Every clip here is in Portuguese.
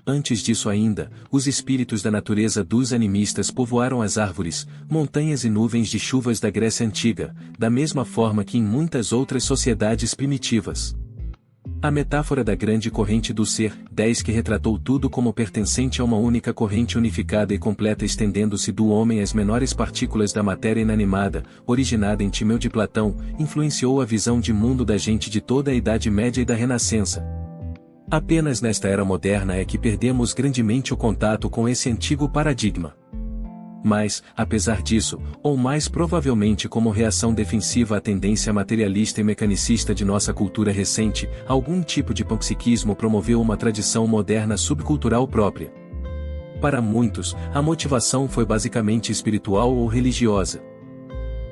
Antes disso ainda, os espíritos da natureza dos animistas povoaram as árvores, montanhas e nuvens de chuvas da Grécia Antiga, da mesma forma que em muitas outras sociedades primitivas. A metáfora da grande corrente do ser, 10 que retratou tudo como pertencente a uma única corrente unificada e completa estendendo-se do homem às menores partículas da matéria inanimada, originada em Timeu de Platão, influenciou a visão de mundo da gente de toda a Idade Média e da Renascença. Apenas nesta era moderna é que perdemos grandemente o contato com esse antigo paradigma. Mas, apesar disso, ou mais provavelmente como reação defensiva à tendência materialista e mecanicista de nossa cultura recente, algum tipo de panpsiquismo promoveu uma tradição moderna subcultural própria. Para muitos, a motivação foi basicamente espiritual ou religiosa.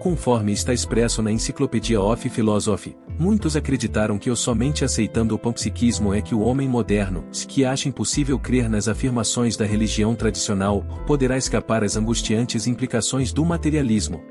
Conforme está expresso na Enciclopedia of Philosophy, muitos acreditaram que somente aceitando o panpsiquismo é que o homem moderno, que acha impossível crer nas afirmações da religião tradicional, poderá escapar às angustiantes implicações do materialismo.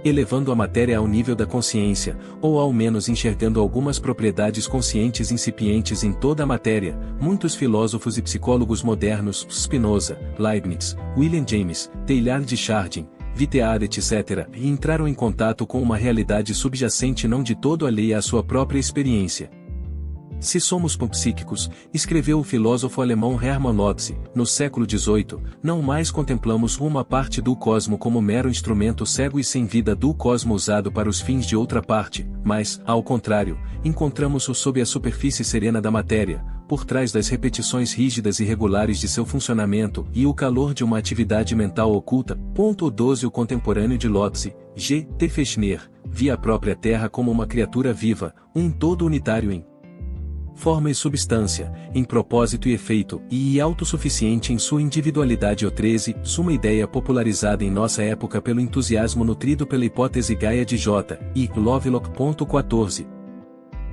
Elevando a matéria ao nível da consciência, ou ao menos enxergando algumas propriedades conscientes incipientes em toda a matéria, muitos filósofos e psicólogos modernos, Spinoza, Leibniz, William James, Teilhard de Chardin, Vitear etc., entraram em contato com uma realidade subjacente não de todo alheia à sua própria experiência. Se somos panpsíquicos, escreveu o filósofo alemão Hermann Lotze, no século XVIII, não mais contemplamos uma parte do cosmo como mero instrumento cego e sem vida do cosmo usado para os fins de outra parte, mas, ao contrário, encontramos-o sob a superfície serena da matéria, por trás das repetições rígidas e regulares de seu funcionamento e o calor de uma atividade mental oculta. 12 O contemporâneo de Lotze, G. T. Fechner, via a própria Terra como uma criatura viva, um todo unitário em forma e substância, em propósito e efeito, e autossuficiente em sua individualidade. O 13, uma ideia popularizada em nossa época pelo entusiasmo nutrido pela hipótese Gaia de J. E. Lovelock. 14.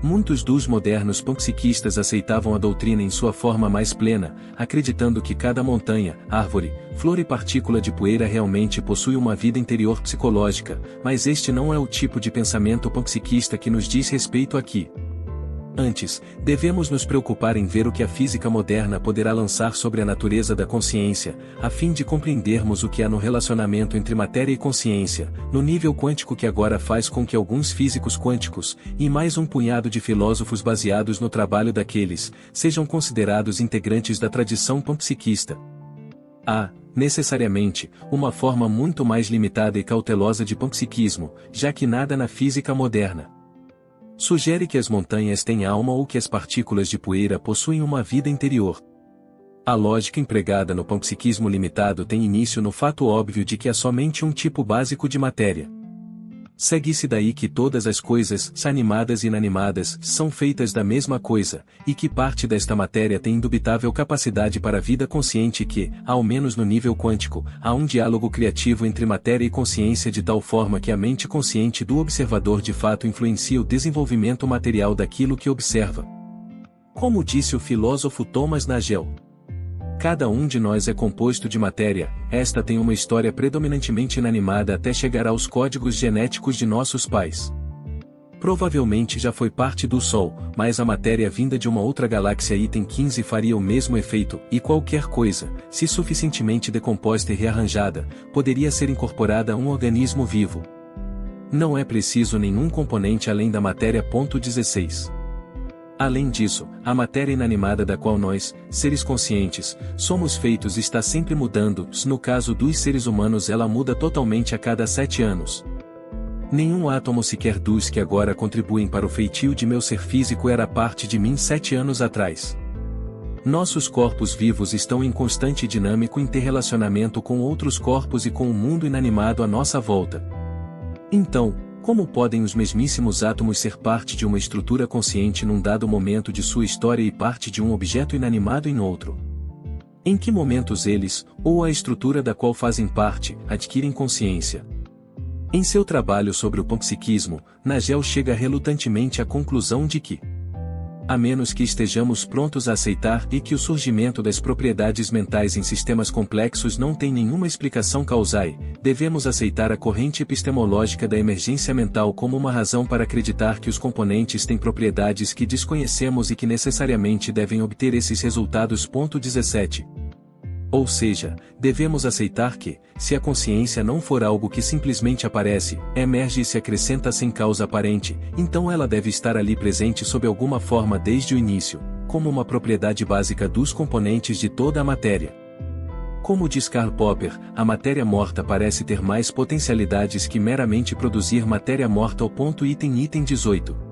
Muitos dos modernos panpsiquistas aceitavam a doutrina em sua forma mais plena, acreditando que cada montanha, árvore, flor e partícula de poeira realmente possui uma vida interior psicológica, mas este não é o tipo de pensamento panpsiquista que nos diz respeito aqui. Antes, devemos nos preocupar em ver o que a física moderna poderá lançar sobre a natureza da consciência, a fim de compreendermos o que há no relacionamento entre matéria e consciência, no nível quântico que agora faz com que alguns físicos quânticos, e mais um punhado de filósofos baseados no trabalho daqueles, sejam considerados integrantes da tradição panpsiquista. Há, necessariamente, uma forma muito mais limitada e cautelosa de panpsiquismo, já que nada na física moderna sugere que as montanhas têm alma ou que as partículas de poeira possuem uma vida interior. A lógica empregada no panpsiquismo limitado tem início no fato óbvio de que há somente um tipo básico de matéria. Segue-se daí que todas as coisas, animadas e inanimadas, são feitas da mesma coisa, e que parte desta matéria tem indubitável capacidade para a vida consciente e que, ao menos no nível quântico, há um diálogo criativo entre matéria e consciência de tal forma que a mente consciente do observador de fato influencia o desenvolvimento material daquilo que observa. Como disse o filósofo Thomas Nagel, cada um de nós é composto de matéria, esta tem uma história predominantemente inanimada até chegar aos códigos genéticos de nossos pais. Provavelmente já foi parte do Sol, mas a matéria vinda de uma outra galáxia item 15 faria o mesmo efeito, e qualquer coisa, se suficientemente decomposta e rearranjada, poderia ser incorporada a um organismo vivo. Não é preciso nenhum componente além da matéria. 16. Além disso, a matéria inanimada da qual nós, seres conscientes, somos feitos está sempre mudando, no caso dos seres humanos ela muda totalmente a cada 7 anos. Nenhum átomo sequer dos que agora contribuem para o feitio de meu ser físico era parte de mim 7 anos atrás. Nossos corpos vivos estão em constante e dinâmico interrelacionamento com outros corpos e com o mundo inanimado à nossa volta. Então, como podem os mesmíssimos átomos ser parte de uma estrutura consciente num dado momento de sua história e parte de um objeto inanimado em outro? Em que momentos eles, ou a estrutura da qual fazem parte, adquirem consciência? Em seu trabalho sobre o panpsiquismo, Nagel chega relutantemente à conclusão de que A menos que estejamos prontos a aceitar e que o surgimento das propriedades mentais em sistemas complexos não tem nenhuma explicação causal, devemos aceitar a corrente epistemológica da emergência mental como uma razão para acreditar que os componentes têm propriedades que desconhecemos e que necessariamente devem obter esses resultados. 17. Ou seja, devemos aceitar que, se a consciência não for algo que simplesmente aparece, emerge e se acrescenta sem causa aparente, então ela deve estar ali presente sob alguma forma desde o início, como uma propriedade básica dos componentes de toda a matéria. Como diz Karl Popper, a matéria morta parece ter mais potencialidades que meramente produzir matéria morta. Item 18.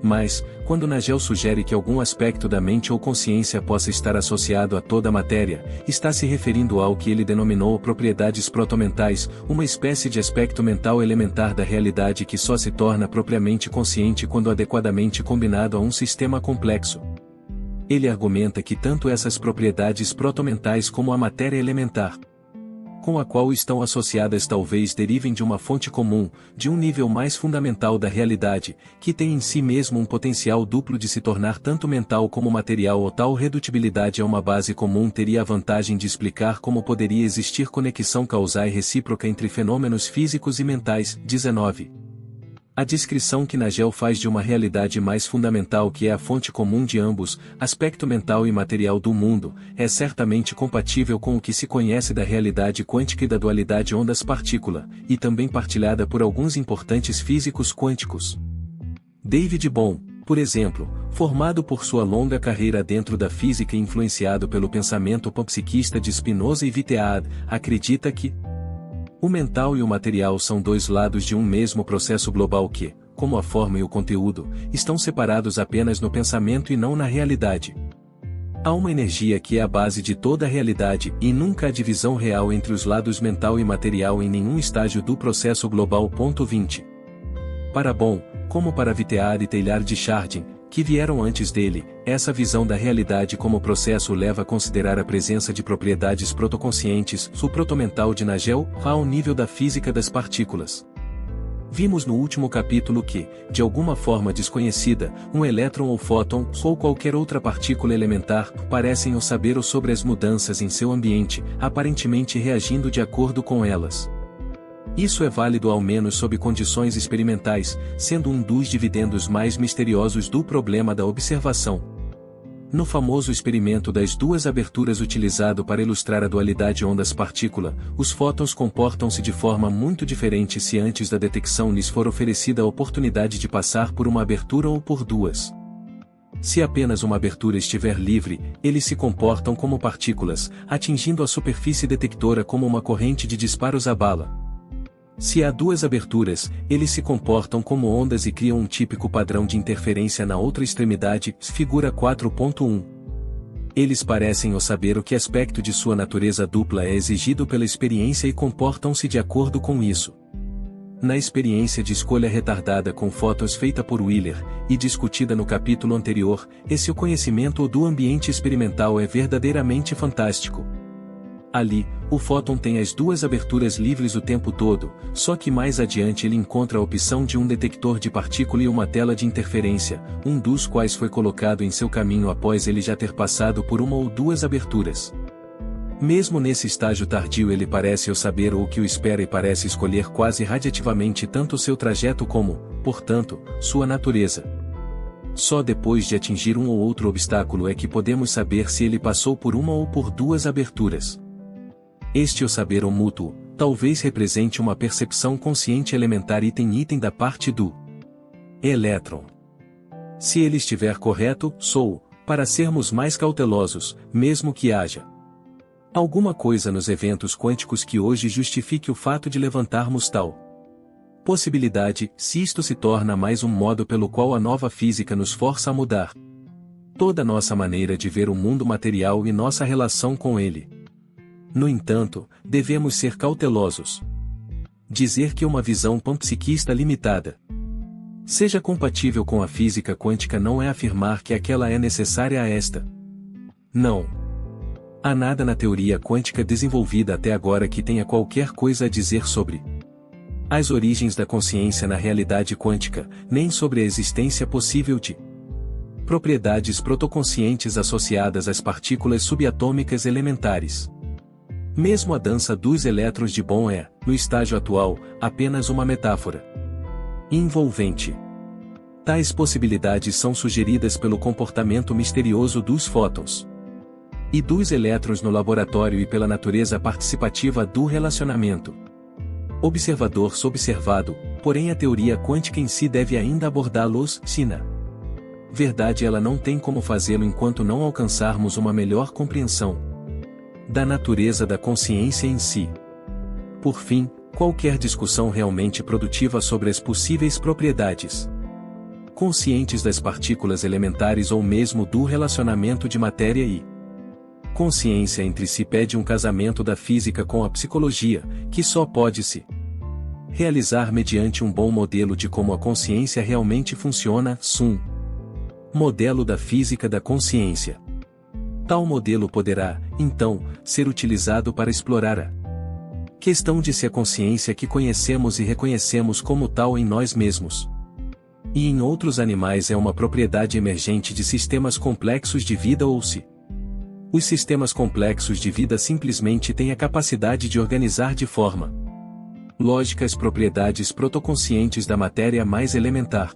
Mas, quando Nagel sugere que algum aspecto da mente ou consciência possa estar associado a toda a matéria, está se referindo ao que ele denominou propriedades protomentais, uma espécie de aspecto mental elementar da realidade que só se torna propriamente consciente quando adequadamente combinado a um sistema complexo. Ele argumenta que tanto essas propriedades protomentais como a matéria elementar, com a qual estão associadas, talvez derivem de uma fonte comum, de um nível mais fundamental da realidade, que tem em si mesmo um potencial duplo de se tornar tanto mental como material, ou tal redutibilidade a uma base comum teria a vantagem de explicar como poderia existir conexão causal e recíproca entre fenômenos físicos e mentais. 19. A descrição que Nagel faz de uma realidade mais fundamental que é a fonte comum de ambos, aspecto mental e material do mundo, é certamente compatível com o que se conhece da realidade quântica e da dualidade ondas-partícula, e também partilhada por alguns importantes físicos quânticos. David Bohm, por exemplo, formado por sua longa carreira dentro da física e influenciado pelo pensamento panpsiquista de Spinoza e Vitead, acredita que o mental e o material são dois lados de um mesmo processo global que, como a forma e o conteúdo, estão separados apenas no pensamento e não na realidade. Há uma energia que é a base de toda a realidade e nunca há divisão real entre os lados mental e material em nenhum estágio do processo global. 20. Para Bohm, como para Vitead e Teilhard de Chardin, que vieram antes dele, essa visão da realidade como processo leva a considerar a presença de propriedades protoconscientes, suprotomental de Nagel, ao nível da física das partículas. Vimos no último capítulo que, de alguma forma desconhecida, um elétron ou fóton, ou qualquer outra partícula elementar, parecem o saber sobre as mudanças em seu ambiente, aparentemente reagindo de acordo com elas. Isso é válido ao menos sob condições experimentais, sendo um dos dividendos mais misteriosos do problema da observação. No famoso experimento das duas aberturas utilizado para ilustrar a dualidade ondas-partícula, os fótons comportam-se de forma muito diferente se antes da detecção lhes for oferecida a oportunidade de passar por uma abertura ou por duas. Se apenas uma abertura estiver livre, eles se comportam como partículas, atingindo a superfície detectora como uma corrente de disparos à bala. Se há duas aberturas, eles se comportam como ondas e criam um típico padrão de interferência na outra extremidade, figura 4.1. Eles parecem saber o que aspecto de sua natureza dupla é exigido pela experiência e comportam-se de acordo com isso. Na experiência de escolha retardada com fótons feita por Wheeler, e discutida no capítulo anterior, esse o conhecimento do ambiente experimental é verdadeiramente fantástico. Ali, o fóton tem as duas aberturas livres o tempo todo, só que mais adiante ele encontra a opção de um detector de partícula e uma tela de interferência, um dos quais foi colocado em seu caminho após ele já ter passado por uma ou duas aberturas. Mesmo nesse estágio tardio ele parece saber o que o espera e parece escolher quase radiativamente tanto seu trajeto como, portanto, sua natureza. Só depois de atingir um ou outro obstáculo é que podemos saber se ele passou por uma ou por duas aberturas. Este o saber mútuo, talvez represente uma percepção consciente elementar item da parte do elétron. Se ele estiver correto, para sermos mais cautelosos, mesmo que haja alguma coisa nos eventos quânticos que hoje justifique o fato de levantarmos tal possibilidade, se isto se torna mais um modo pelo qual a nova física nos força a mudar toda nossa maneira de ver o mundo material e nossa relação com ele. No entanto, devemos ser cautelosos. Dizer que uma visão panpsiquista limitada seja compatível com a física quântica não é afirmar que aquela é necessária a esta. Não. Há nada na teoria quântica desenvolvida até agora que tenha qualquer coisa a dizer sobre as origens da consciência na realidade quântica, nem sobre a existência possível de Propriedades protoconscientes associadas às partículas subatômicas elementares. Mesmo a dança dos elétrons de Bohr é, no estágio atual, apenas uma metáfora envolvente. Tais possibilidades são sugeridas pelo comportamento misterioso dos fótons e dos elétrons no laboratório e pela natureza participativa do relacionamento observador-observado, porém a teoria quântica em si deve ainda abordá-los, sina verdade ela não tem como fazê-lo enquanto não alcançarmos uma melhor compreensão da natureza da consciência em si. Por fim, qualquer discussão realmente produtiva sobre as possíveis propriedades conscientes das partículas elementares ou mesmo do relacionamento de matéria e consciência entre si pede um casamento da física com a psicologia, que só pode se realizar mediante um bom modelo de como a consciência realmente funciona, modelo da física da consciência. Tal modelo poderá, então, ser utilizado para explorar a questão de se a consciência que conhecemos e reconhecemos como tal em nós mesmos e em outros animais é uma propriedade emergente de sistemas complexos de vida ou se os sistemas complexos de vida simplesmente têm a capacidade de organizar de forma lógica as propriedades protoconscientes da matéria mais elementar.